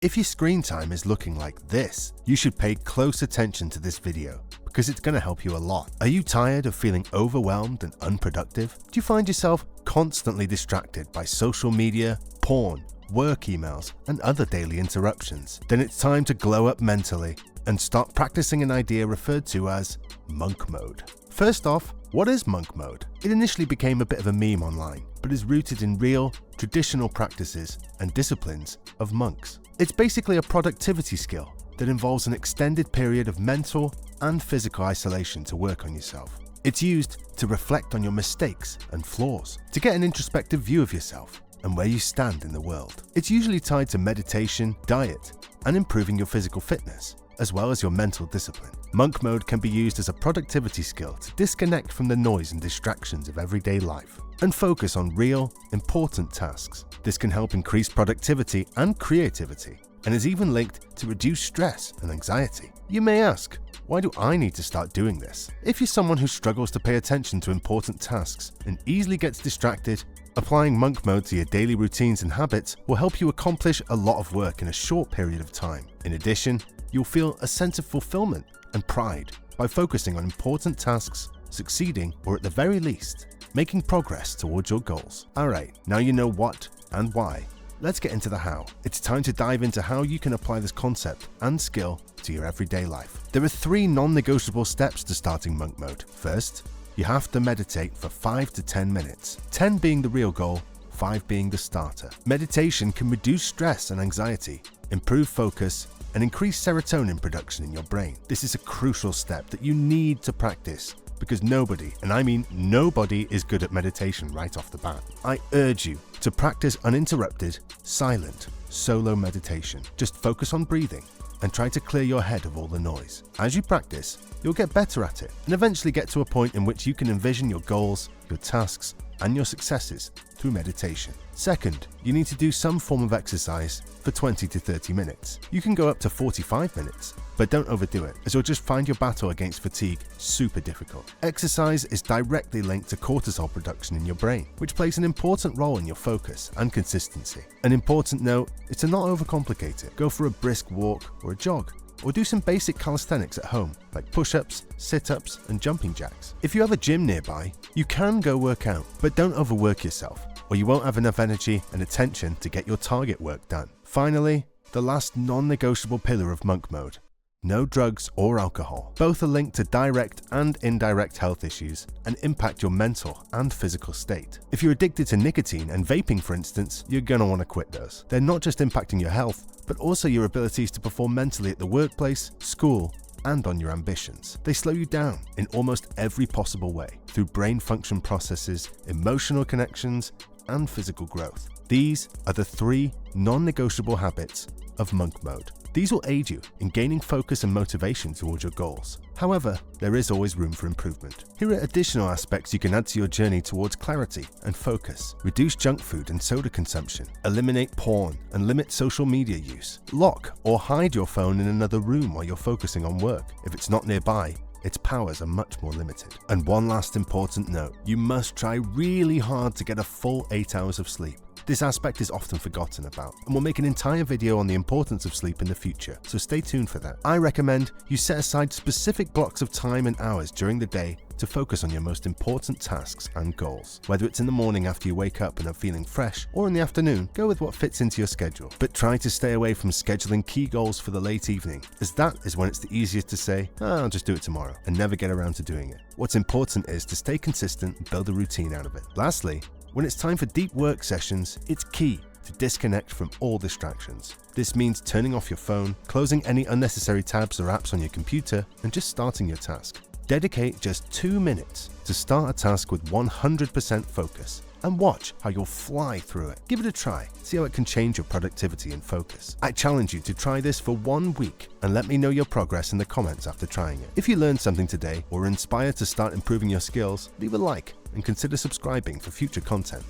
If your screen time is looking like this, you should pay close attention to this video because it's going to help you a lot. Are you tired of feeling overwhelmed and unproductive? Do you find yourself constantly distracted by social media, porn, work emails, and other daily interruptions? Then it's time to glow up mentally and start practicing an idea referred to as monk mode. First off, what is monk mode? It initially became a bit of a meme online, but is rooted in real, traditional practices and disciplines of monks. It's basically a productivity skill that involves an extended period of mental and physical isolation to work on yourself. It's used to reflect on your mistakes and flaws, to get an introspective view of yourself and where you stand in the world. It's usually tied to meditation, diet, and improving your physical fitness, as well as your mental discipline. Monk mode can be used as a productivity skill to disconnect from the noise and distractions of everyday life and focus on real, important tasks. This can help increase productivity and creativity, and is even linked to reduce stress and anxiety. You may ask, why do I need to start doing this? If you're someone who struggles to pay attention to important tasks and easily gets distracted, applying monk mode to your daily routines and habits will help you accomplish a lot of work in a short period of time. In addition, you'll feel a sense of fulfillment and pride by focusing on important tasks, succeeding, or at the very least, making progress towards your goals. Alright, now you know what and why. Let's get into the how. It's time to dive into how you can apply this concept and skill to your everyday life. There are 3 non-negotiable steps to starting monk mode. First, you have to meditate for 5 to 10 minutes, 10 being the real goal, 5 being the starter. Meditation can reduce stress and anxiety, improve focus, and increase serotonin production in your brain. This is a crucial step that you need to practice because nobody, and I mean nobody, is good at meditation right off the bat. I urge you to practice uninterrupted, silent, solo meditation. Just focus on breathing and try to clear your head of all the noise. As you practice, you'll get better at it and eventually get to a point in which you can envision your goals, your tasks, and your successes through meditation. Second, you need to do some form of exercise for 20 to 30 minutes. You can go up to 45 minutes, but don't overdo it, as you'll just find your battle against fatigue super difficult. Exercise is directly linked to cortisol production in your brain, which plays an important role in your focus and consistency. An important note is to not overcomplicate it. Go for a brisk walk or a jog, or do some basic calisthenics at home, like push-ups, sit-ups, and jumping jacks. If you have a gym nearby, you can go work out, but don't overwork yourself, or you won't have enough energy and attention to get your target work done. Finally, the last non-negotiable pillar of monk mode: no drugs or alcohol. Both are linked to direct and indirect health issues and impact your mental and physical state. If you're addicted to nicotine and vaping, for instance, you're gonna want to quit those. They're not just impacting your health, but also your abilities to perform mentally at the workplace, school, and on your ambitions. They slow you down in almost every possible way through brain function processes, emotional connections, and physical growth. These are the 3 non-negotiable habits of monk mode. These will aid you in gaining focus and motivation towards your goals. However, there is always room for improvement. Here are additional aspects you can add to your journey towards clarity and focus. Reduce junk food and soda consumption. Eliminate porn and limit social media use. Lock or hide your phone in another room while you're focusing on work. If it's not nearby, its powers are much more limited. And one last important note: you must try really hard to get a full 8 hours of sleep. This aspect is often forgotten about, and we'll make an entire video on the importance of sleep in the future, so stay tuned for that. I recommend you set aside specific blocks of time and hours during the day to focus on your most important tasks and goals. Whether it's in the morning after you wake up and are feeling fresh, or in the afternoon, go with what fits into your schedule. But try to stay away from scheduling key goals for the late evening, as that is when it's the easiest to say, I'll just do it tomorrow, and never get around to doing it. What's important is to stay consistent and build a routine out of it. Lastly, when it's time for deep work sessions, it's key to disconnect from all distractions. This means turning off your phone, closing any unnecessary tabs or apps on your computer, and just starting your task. Dedicate just 2 minutes to start a task with 100% focus, and watch how you'll fly through it. Give it a try, see how it can change your productivity and focus. I challenge you to try this for 1 week and let me know your progress in the comments after trying it. If you learned something today or are inspired to start improving your skills, leave a like and consider subscribing for future content.